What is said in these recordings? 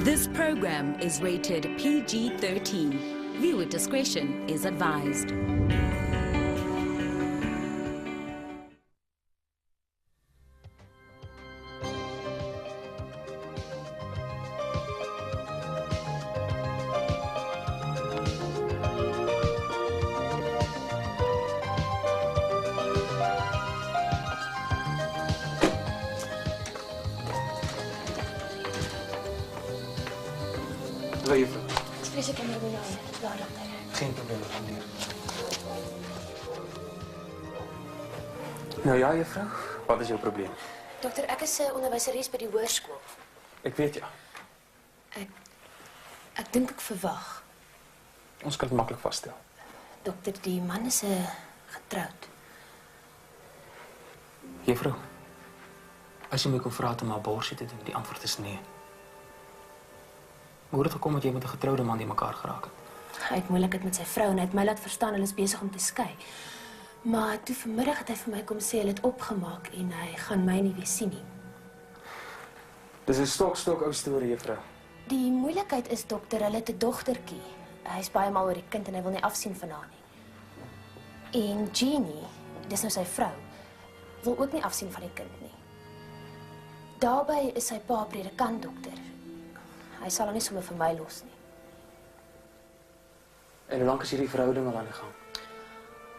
This program is rated PG-13. Viewer discretion is advised. Hallo juffrouw. Ik vrees ik hem er bij jou. Ja, dokter. Geen probleem, meneer. Nou ja, juffrouw. Wat is jouw probleem? Dokter, ek is 'n onderwyseres by die hoërskool. Ik weet ja. Ek dink ek verwag. Ons kan het makkelijk vaststellen. Dokter, die man is getroud. Juffrouw, als je me kon vragen om abortus te doen, die antwoord is nee. Hoe het gekomen dat jij met een getrouwde man die elkaar geraken? Hy het moeilikheid met sy vrou en hy het my laat verstaan hulle is besig om te skei. Maar toe vanmiddag het hy vir my kom sê hulle het opgemaak en hy gaan my nie weer sien nie. Dit is een stok ou storie, juffrouw. Die moeilikheid is, dokter, hulle het 'n dogtertjie. Hy is baie mal oor die kind en hy wil nie afsien van haar nie. En Jeannie, dis nou sy vrou, wil ook nie afsien van die kind nie. Daarbey is sy pa predikant, dokter. Hy sal haar nie sommer vir my los nie. En hoe lang is hierdie verhouding al aan die gang?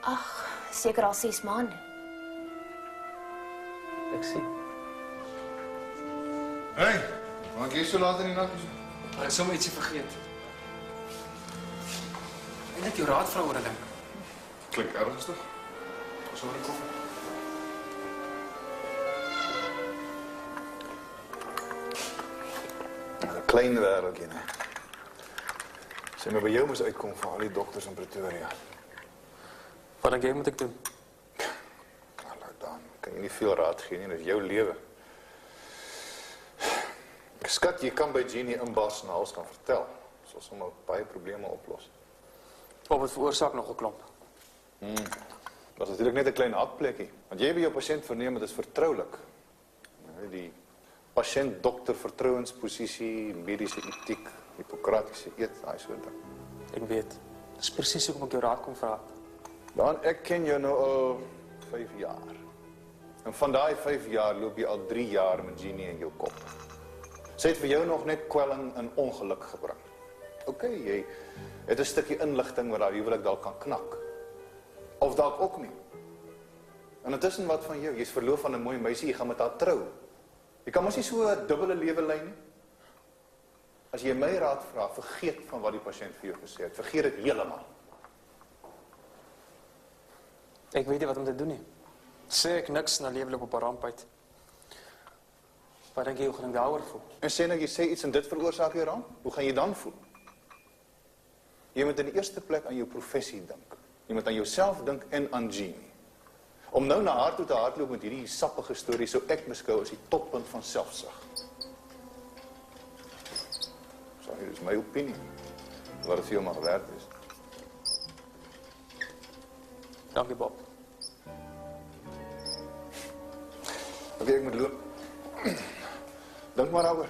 Ag, seker al 6 maande. Ik zie. Hey, maak jy so laat in die nag? Maar ik zomaar ietsje vergeet. En net jou raad vrouw oor 'n ding. Klink ernstig. Sorry, koffie. Een klein wêreldjie, né? Sy my by jou moes uitkom vir al die dokters in Pretoria. Wat denk jij moet ik doen? Nou, dan kan jy nie veel raad gee nie, dit is jou lewe. Ek skat, jy kan by Jeannie inbars en alles kan vertel. Sal sommer baie probleme oplos. Op het veroorzaak nog 'n klomp. Dat is natuurlijk net een klein hakplekkie. Want jy by jou patiënt verneem, het is vertrouwelijk. Die patiënt-dokter vertrouwensposisie, medische ethiek, hippocratische eed, daai soort ding. Ik weet. Dat is precies hoe ik jou raad kon vragen. Dan, ek ken jou nou al 5 jaar. En van daai 5 jaar loop jy al 3 jaar met Jeannie in jou kop. Sy het vir jou nog net kwelling en ongeluk gebring. Oké, jy het 'n stukkie inligting wat daar huwelik dalk kan knak. Of dalk ook nie. En intussen wat van jou? Jy's verloof aan 'n mooi meisie, jy gaan met haar trou. Jy kan mos nie so 'n dubbele lewe lei nie. As jy my raad vra, vergeet van wat die pasiënt vir jou gesê het. Vergeet dit heeltemal. Ik weet niet wat om te doen nie. Sê ek niks na lewelik op 'n ramp uit. Wat denk jy hoe gaan ek daaroor voel? En sê nou jy sê iets en dit veroorsaak jou ramp, hoe gaan jy dan voel? Jy moet in die eerste plek aan jou professie dink. Jy moet aan jouself dink en aan Jeannie. Om nou na haar toe te hardloop met hierdie sappige storie sou ek beskou as die toppunt van selfsug. Sorry, dit is my opinie. Laat dit vir jou maar werd is. Dankie Bob. Oké, ek moet loop. Dink maar daaroor.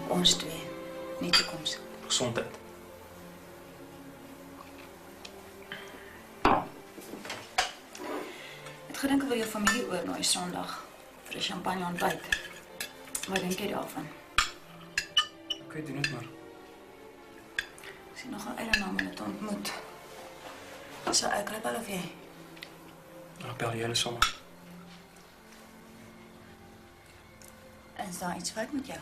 Ons twee, nie toekoms. Gezondheid. Het gedink ek wil jou familie oornooi Sondag vir 'n champagne ontbyt. Wat dink jy daarvan? Oké, doen het maar. Ek sien nog 'n eiland om hulle te ontmoet. Sal ek bel of jy? Dan bel jy hulle sommer. Is daar iets fout met jou?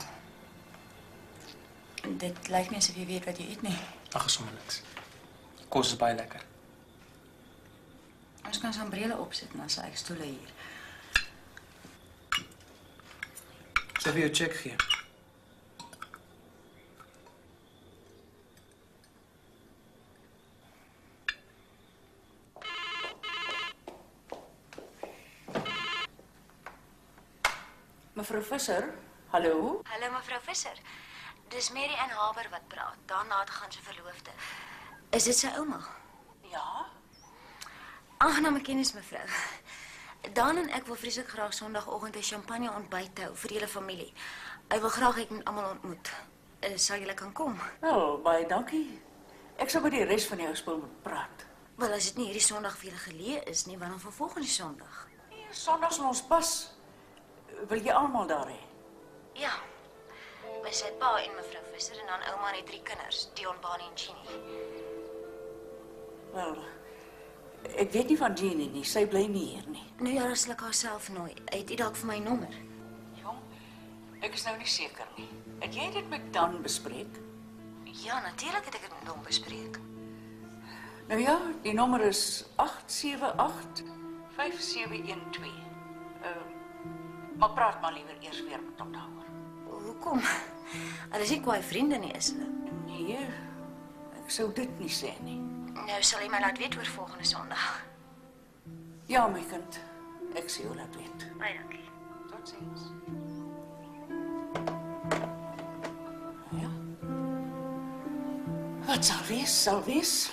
Dit lyk nie asof jy weet wat jy eet nie. Ag, sommer niks. Kos is baie lekker. Ons kan sambrele opsit en dan sal ek stoele hier. Sal vir jou check gee. Mevrou Visser, hallo? Hallo mevrou Visser. Dis Mary Ann Haber wat praat. Daarna te gaan se verloofde. Is dit sy ouma? Ja? Aangename kennis mevrou. Dan en ek wil vreeslik graag Sondagoggend 'n champagne ontbyt hou vir die hele familie. Hy wil graag ek moet almal ontmoet. Sal julle kan kom? Wel, baie dankie. Ek sal met die res van die huisspul moet praat. Wel, as dit nie hierdie Sondag vir julle geleë is nie, wanneer van volgende Sondag? Nee, Sondags in ons pas. Wil jy almal daar hê? Ja. By sy pa en mevrou Visser en dan ouma en die 3 kinders, Dion, Bonnie en Jeannie. Wel, ek weet nie van Jeannie nie. Sy bly nie hier nie. Nou ja, as ek haarself nooi, het u dalk vir my nommer? Jong, ek is nou nie seker nie. Het jy dit met Dan bespreek? Ja, natuurlik het ek dit met hom bespreek. Nou ja, die nommer is 878-5712. Maar praat maar liewer eers weer met hom daaroor. Hoekom? Hulle is nie kwaai vriende nie, is hulle? Nee, ek sou dit nie sê nie. Nou sal jy my laat weet oor volgende Sondag. Ja, my kind. Ek sê jou laat weet. Baie dankie. Totsiens. Ja. Wat sal wees, sal wees.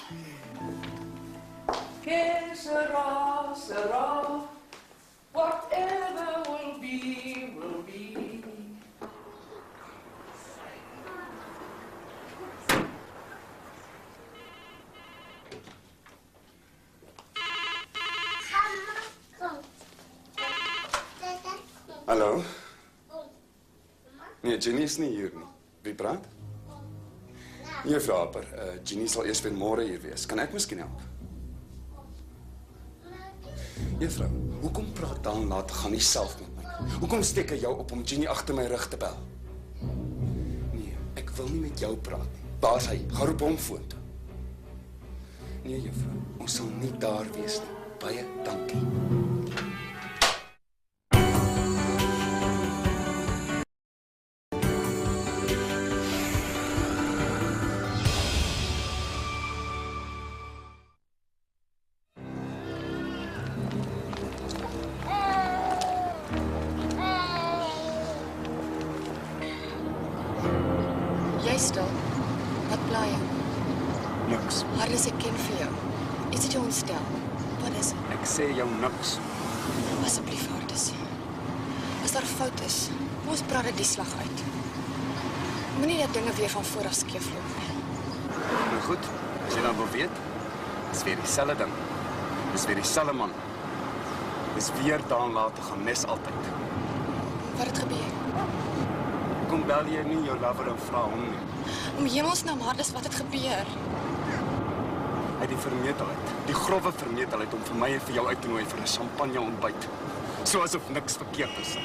Que sera, sera. Whatever will be, will be. Hallo? Nee, Jenny is nie hier nie. Wie praat? Juffrou Harper, Jenny sal eers weer môre hier wees. Kan ek miskien help? Juffrou, hoekom praat Dan laat gaan nie self met my? Hoekom steek hy jou op om Jenny agter my rug te bel? Nee, ek wil nie met jou praat nie. Waar's hy? Gaan roep hom vorentoe. Nee, juffrou, ons sal nie daar wees nie. Baie dankie. Stil. Wat pla jy? Niks. Harris, ek ken vir jou. Is dit jou ontstel? Wat is dit? Ek sê jou niks. Asseblief, Harris. As daar fout is, ons praat dit die slag uit. Moenie dat dinge weer van voor af skeefloop nie. Nou goed, as jy nou wil weet, is weer dieselfde ding. Dis weer dieselfde man. Dis weer Dan laat te gaan nes altyd. Wat het gebeur? Kom bel jy nie jou lover en vra hom nie. Om hemelsnaam, Harris, wat het gebeur? Hy die vermetelheid, die grove vermetelheid om vir my en vir jou uit te nooi vir 'n champagne ontbyt. So asof niks verkeerd is.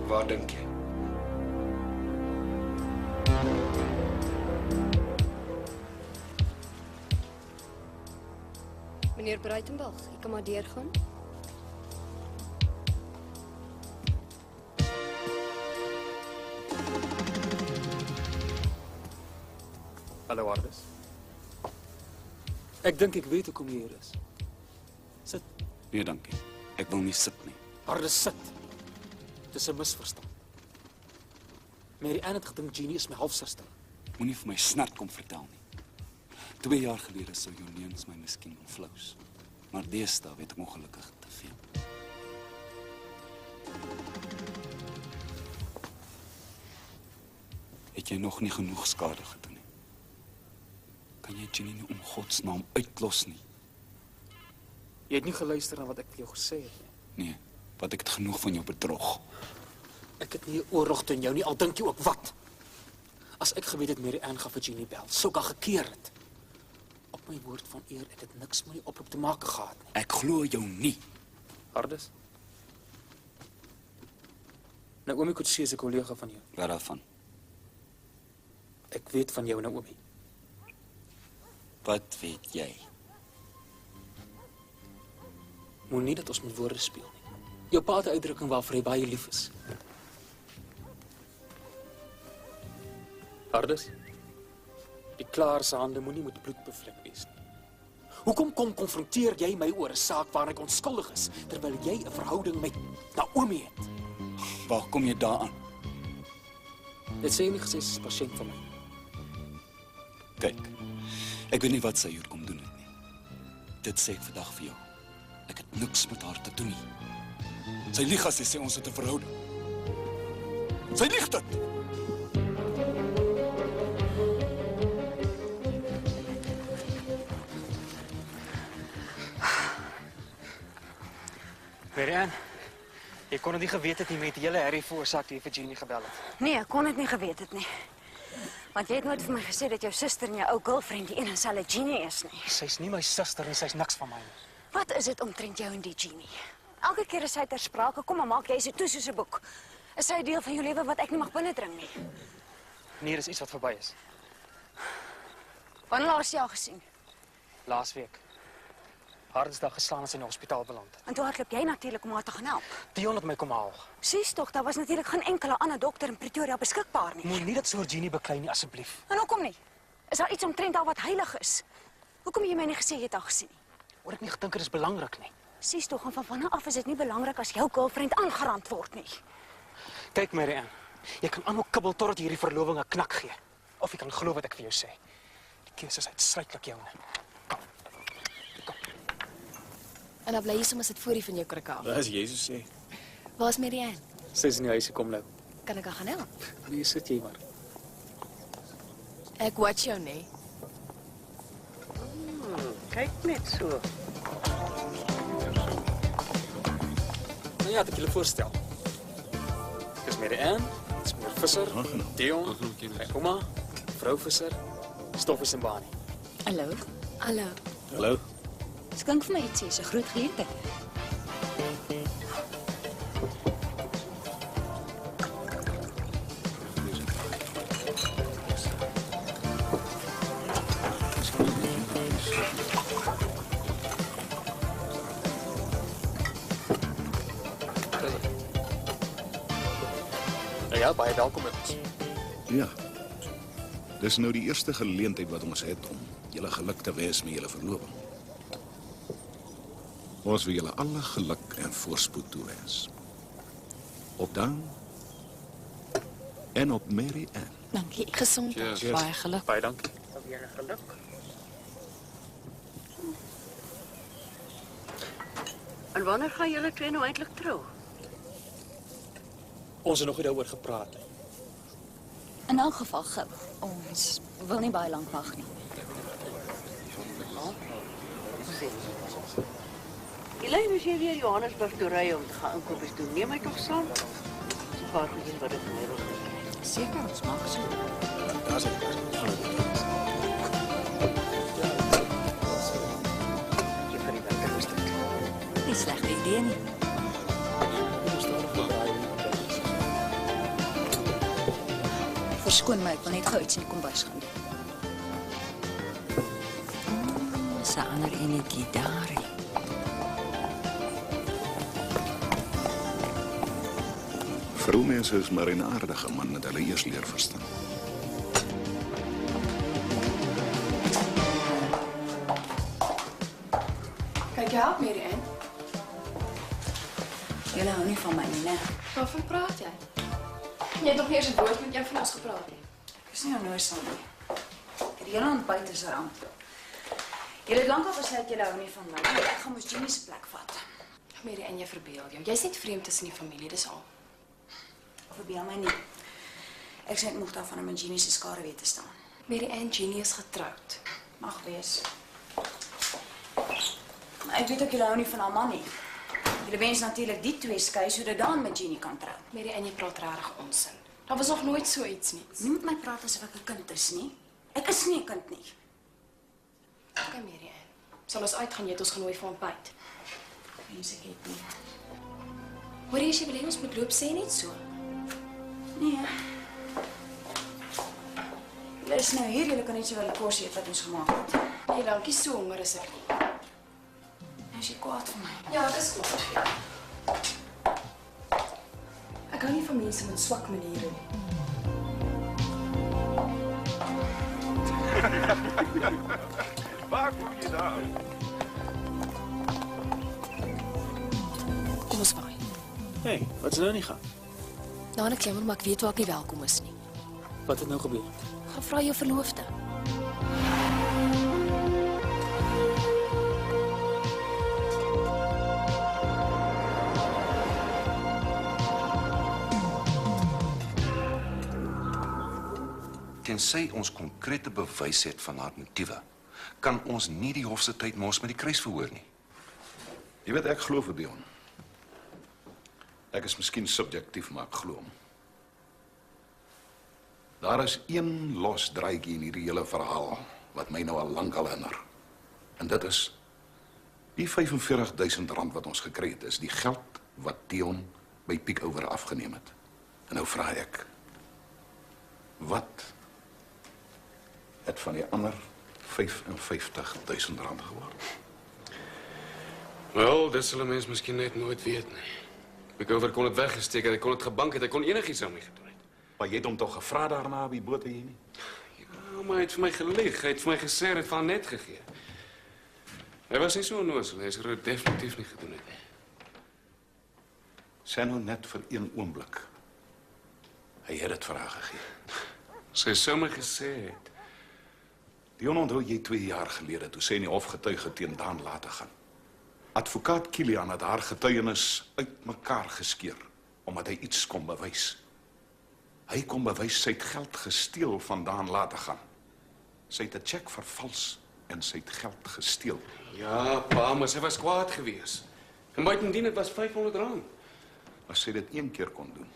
Waar dink jy? Meneer Breitenberg, ek kan maar deurgaan. Hallo Harris. Ek dink ek weet hoekom jy hier is. Sit. Nee, dankie. Ek wil nie sit nie. Harris, sit. Dis 'n misverstand. Mary Ann het gedink Jeannie is my halfsuster. Moenie vir my snert kom vertel nie. 2 jaar gelede sou jou neens my miskien ontvlous. Maar deesdae weet ek ongelukkig te veel. Het jy nog nie genoeg skade gedoen nie? Kan jy Jeannie nie om Godsnaam uitlos nie? Jy het nie geluister na wat ek vir jou gesê het nie. Nee, wat ek het genoeg van jou bedrog. Ek het nie 'n oorlog teen jou nie, al dink jy ook wat. As ek geweet het Mary Ann gaan vir Jeannie bel, sou ek haar gekeer het. Op my woord van eer, ek het niks met die oproep te maak gehad nie. Ek glo jou nie. Harris? Naomi Kutsie is 'n kollega van jou. Wat daarvan? Ek weet van jou, Naomi. Wat weet jy? Moenie dat ons met woorde speel nie. Jou pa het 'n uitdrukking waarvoor hy baie lief is. Hardes, die klaarse hande moenie met bloed bevlek wees nie. Hoekom konfronteer jy my oor 'n saak waarin ek onskuldig is, terwyl jy 'n verhouding met Naomi het? Waar kom jy daaraan? Dit sê nie gesê sy is 'n pasiënt van my. Kyk, ek weet nie wat sy hier kom doen het nie. Dit sê ek vandag vir jou. Ek het niks met haar te doen nie. Sy lieg as sy sê ons het 'n verhouding. Sy lieg dit! Marianne, jy kon dit nie geweet het nie met die hele herrie veroorsaak toe jy vir Jeannie gebel het. Nee, ek kon dit nie geweet het nie. Want jy het nooit vir my gesê dat jou suster en jou ou girlfriend die een en dieselfde Jeannie is nie. Sy's nie my suster en sy's niks van my nie. Wat is dit omtrent jou en die Jeannie? Elke keer as sy ter sprake kom, dan maak jy sy toe soos 'n boek. Is sy 'n deel van jou lewe wat ek nie mag binnendring nie? Nee, dis iets wat verby is. Wanneer laas jy haar gesien? Laasweek. Hardsdag geslaan as sy in die hospitaal beland het. En toe hardloop jy natuurlik om haar te gaan help. Dion het my kom haal. Sies tog, daar was natuurlik geen enkele ander dokter in Pretoria beskikbaar nie. Moenie dit so oor Jeannie beklei nie, asseblief. En hoekom nie? Is daar iets omtrent haar wat heilig is? Hoekom het jy my nie gesê jy het haar gesien nie? Oor ek nie gedink het is belangrik nie. Sies tog, en van wanneer af is dit nie belangrik as jou girlfriend aangerand word nie? Kyk Marianne, jy kan aanhou kibbel totdat hierdie verloving 'n knak gee. Of jy kan glo wat ek vir jou sê. Die keuse is uitsluitlik joune. En dan bly jy sommer sit voor die van jou krikke af. As Jesus sê. Waar's Marianne? Sy is in die huis gekom nou. Kan ek haar gaan help? Nee, sit jy maar. Ek watch jou, nee. Kyk net so. Nou ja, ek julle voorstel. Dis Marianne, dis meneer Visser, Dion, my ouma, vrou Visser, Stoffels en Bani. Hallo. Hallo. Hallo. Skink vir my ietsie, is 'n groot geleentheid. Ja, baie welkom met ons. Ja. Dis nou die eerste geleentheid wat ons het om julle geluk te wens met julle verloving. Ons wil julle alle geluk en voorspoed toewens. Op Dan en op Mary Ann. Dankie. Gesondheid. Baie geluk. Baie dankie. Weer geluk. En wanneer gaan julle twee nou eintlik trou? Ons het nog nie daaroor gepraat nie. In elk geval gou. Ons wil nie baie lank wag nie. Elaine, as jy weer Johannesburg toe ry om te gaan inkopies doen, neem my tog saam. So 'n paar goedjies wat ek meer wil kry. Seker, ons maak so. Daar's dit. Jy kan nie werk rustig. Nie slegte idee nie. Verskoon my, ek wil net gou iets in die kombuis gaan doen. Sa ander enetjie daar. Vroumense is maar 'n aardige man dat hulle eers leer verstaan. Kyk, jy help Marianne. Julle hou nie van my nie, né? Waarvan praat jy? Jy het nog nie eens 'n woord met jou van ons gepraat nie. Ek is nie onnoosel nie. Die hele ontbyt is ramp. Julle het lankal besluit julle hou nie van my nie. Ek gaan mos Jeannie se plek vat. Marianne, jy verbeel jou. Jy's net vreemd tussen die familie, dis al. Verbeel my nie. Ek sê ek moeg daarvan om in Jeannie se skare weer te staan. Marianne, Jeannie is getroud. Mag wees. Maar ek weet ook julle hou nie van haar man nie. Julle wens natuurlik die twee skei sodat Dan met Jeannie kan trou. Marianne, jy praat regtig onsin. Daar was nog nooit so iets nie. Nie met my praat asof ek 'n kind is nie. Ek is nie 'n kind nie. Okay, Marianne. Sal ons uitgaan, jy het ons genooi vir ontbyt. Wens ek het nie. Hoor jy as jy wil hê ons moet loop, sê net so. Nee. Julle is nou hier, julle kan net so wel die kos eet wat ons gemaak het. Nee, dankie, so honger is ek nie. Nou Is jy kwaad vir my? Ja, dis kwaad vir jou. Ek hou nie van mense met swak maniere nie. Waar kom jy daar? Kom ons vaai. Hey, wat is nou nie gaan? Nou, ek jammer, maar ek weet waar ek nie welkom is nie. Wat het nou gebeur? Gaan vra jou verloofde. Tensy ons konkrete bewys het van haar motiewe, kan ons nie die hof se tyd mors met die kruis verhoor nie. Jy weet, ek glo vir Dion. Ek is miskien subjektief, maar ek glo hom. Daar is een los draadjie in hierdie hele verhaal wat my nou al lank herinner. En dit is die 45.000 rand wat ons gekry het, is die geld wat Dion by Piek Over afgeneem het. En nou vra ek, wat het van die ander 55.000 rand geword? Wel, dit sal 'n mens miskien net nooit weet nie. Piek Over kon dit weggesteek het, hy kon dit gebank het, hy kon enigiets aan my gedoen het. Maar jy het hom toch gevra daarna op die boot hier nie? Ja, maar hy het vir my gelieg, hy het vir my gesê, hy het van net gegee. Hy was nie so onnozel, hy sou dit definitief nie gedoen het nie. Sê nou net vir een oomblik. Hy het dit vir haar gegee. Sy sou my gesê het. Dion, onthou jy 2 jaar gelede, toe sy in die hof getuige teen Daan later gaan. Advokaat Kilian het haar getuienis uitmekaar geskeur, omdat hy iets kon bewys. Hy kon bewys sy het geld gesteel van Daan later gaan. Sy het 'n cheque vervals en sy het geld gesteel. Ja, pa, maar sy was kwaad gewees. En buitendien, het was 500 rand. As sy dit 1 keer kon doen,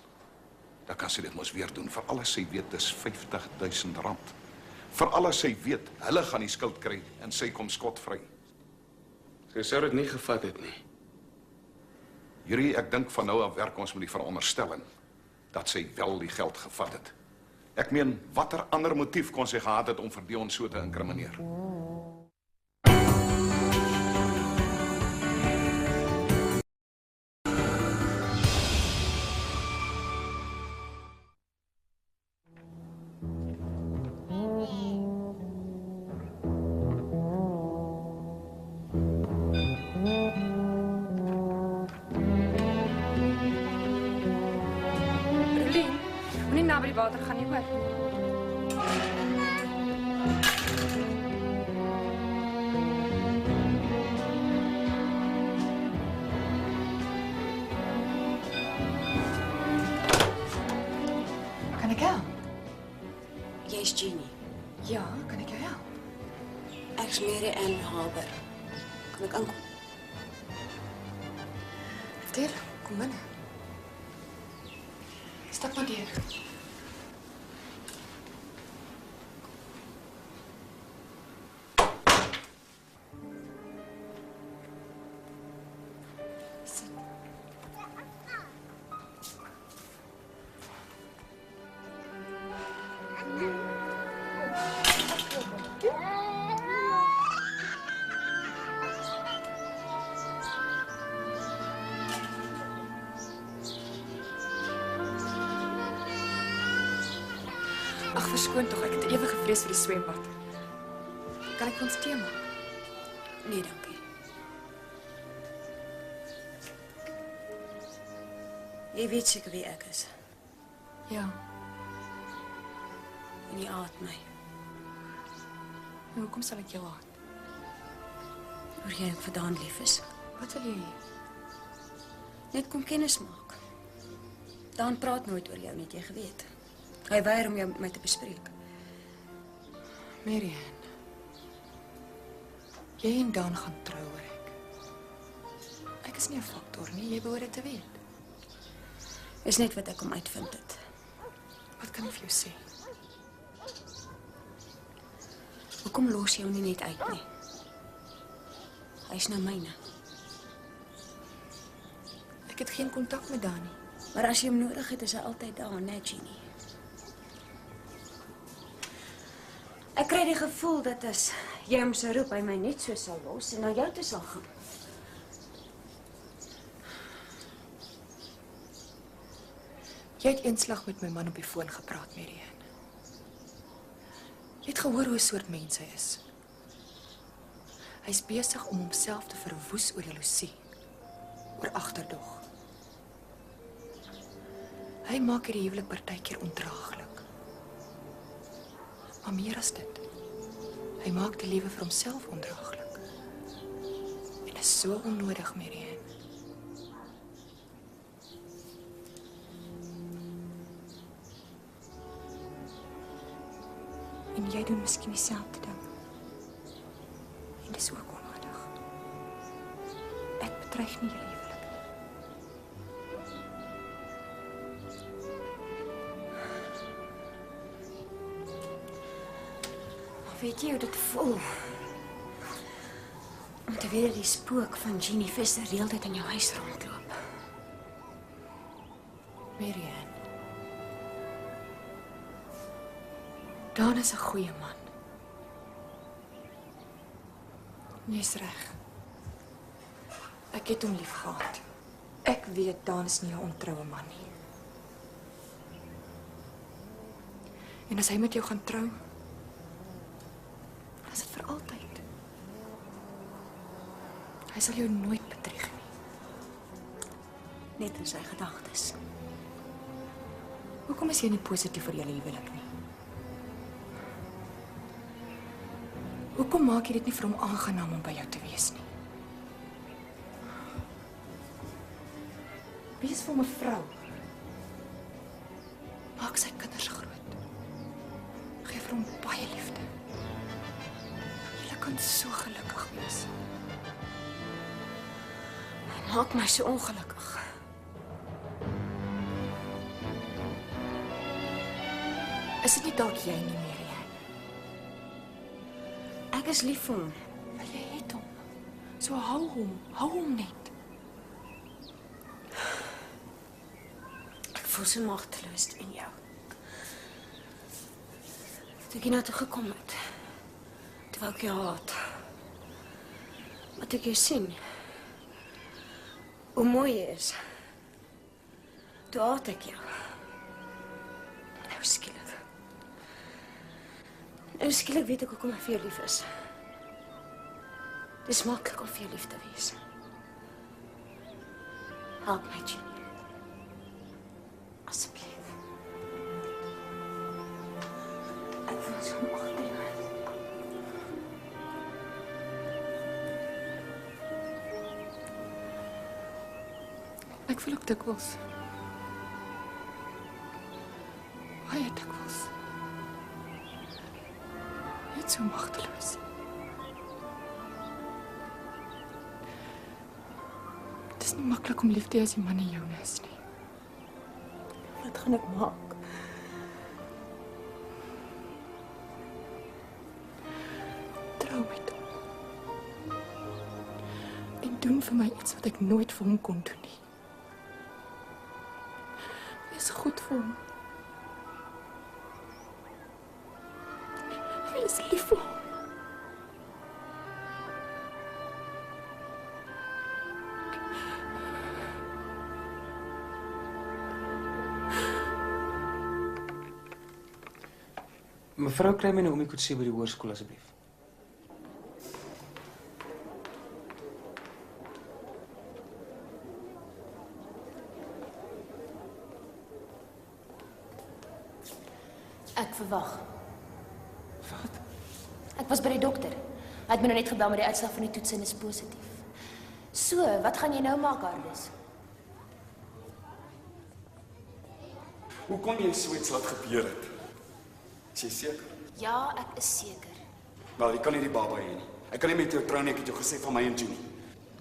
dan kan sy dit mos weer doen. Vir alles sy weet, dis 50.000 rand. Vir alles sy weet, hulle gaan die skuld kry en sy kom skotvry. Sy sou dit nie gevat het nie. Hierdie, ek dink van nou af werk ons met die veronderstelling dat sy wel die geld gevat het. Ek meen, watter ander motief kon sy gehad het om vir Dion so te inkrimineer? Moenie na by die water gaan nie, hoor. Kan ek help? Jy's Jeannie. Ja, kan ek jou help? Ek's Mary Ann Haber. Kan ek aankom? Vertel, kom binne. Stap maar deur. Ag, verskoon tog, ek het ewig gevrees vir die swembad. Kan ek ons tee maak? Nee, dankie. Jy weet seker wie ek is. Ja. En jy haat my. En hoekom sal ek jou haat? Oor jy ook vir Daan lief is. Wat wil jy hê? Net kom kennis maak. Daan praat nooit oor jou, net jy geweet. Hy weier om jou met my te bespreek. Mary Ann, jy en Daan gaan trou, hoor ek. Ek is nie 'n faktor nie, jy behoort dit te weet. Is net wat ek kom uitvind het. Wat kan ek vir jou sê? Hoekom los jy hom nie net uit nie? Hy's nou myne. Ek het geen kontak met Daan nie. Maar as jy hom nodig het, is hy altyd daar, né, Jeannie? Ek kry die gevoel dat as jy hom sou roep, hy my net so sal los en na jou toe sal gaan. Jy het eenslag met my man op die foon gepraat, Marianne. Jy het gehoor hoe 'n soort mens hy is. Hy's besig om homself te verwoes oor jaloesie, oor agterdog. Hy maak hierdie huwelik partykeer ondraaglik. Maar meer as dit, hy maak die lewe vir homself ondraaglik. En dit is so onnodig, Marianne. En jy doen miskien dieselfde ding. En dis ook onnodig. Ek bedreig nie jou huwelik nie. Maar weet jy hoe dit voel? Om te weet die spook van Jeannie Vester reeltyd in jou huis rondloop. Marianne. Dan is 'n goeie man. Jy's reg. Ek het hom lief gehad. Ek weet Dan is nie 'n ontroue man nie. En as hy met jou gaan trou, dan is dit vir altyd. Hy sal jou nooit bedrieg nie. Net in sy gedagtes. Hoekom is jy nie positief vir julle huwelik nie? Hoekom maak jy dit nie vir hom aangenaam om by jou te wees nie? Wees vir hom 'n vrou. Maak sy kinders groot. Geef vir hom baie liefde. Julle kan so gelukkig wees. Hy maak my so ongelukkig. Is dit nie dalk jy nie, Marianne? Ek is lief vir hom. Maar jy het hom. So hou hom net. Ek voel so magteloos in jou. Toe ek hier toe gekom het, toe wou ek jou haat. Maar toe ek jou sien, hoe mooi jy is, toe haat ek jou. Nou skielik. Nou skielik weet ek hoekom ek vir jou lief is. Dis maklik om vir jou lief te wees. Help my, Jeannie. Asseblief. Ek voel so magteloos. Ek voel ook dikwels. Baie dikwels. Net so magteloos. Het is nie maklik om lief te hê as die man nie joune is nie. Wat gaan ek maak? Trou met hom. En doen vir my iets wat ek nooit vir hom kon doen nie. Wees goed vir hom. Wees lief vir hom. Mevrou, kry my Naomi Kutse by die hoërskool asseblief. Ek verwag. Wat? Ek was by die dokter. Hy het my nou net gebel met die uitslag van die toets en is positief. So, wat gaan jy nou maak, Ardis? Hoe kon jy so iets laat gebeur het? Is jy seker? Ja, ek is seker. Wel, jy kan nie die baba hê nie. Ek kan nie met jou trou nie, ek het jou gesê van my en Jeannie.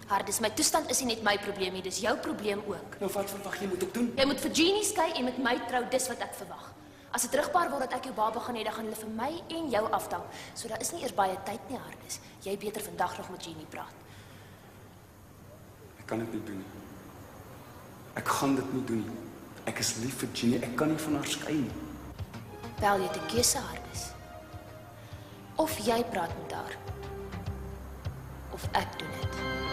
Ardis, my toestand is nie net my probleem nie, dis jou probleem ook. Nou wat verwag jy moet ek doen? Jy moet vir Jeannie skei en met my trou, dis wat ek verwag. As dit terugbaar word dat ek jou baba gaan hê, dan gaan hulle vir my en jou afdank. So daar is nie eers baie tyd nie, Ardis. Jy beter vandag nog met Jeannie praat. Ek kan dit nie doen nie. Ek gaan dit nie doen nie. Ek is lief vir Jeannie, ek kan nie van haar skei nie. Wel, jy het 'n keuse, Ardis. Of jy praat met haar, of ek doen dit.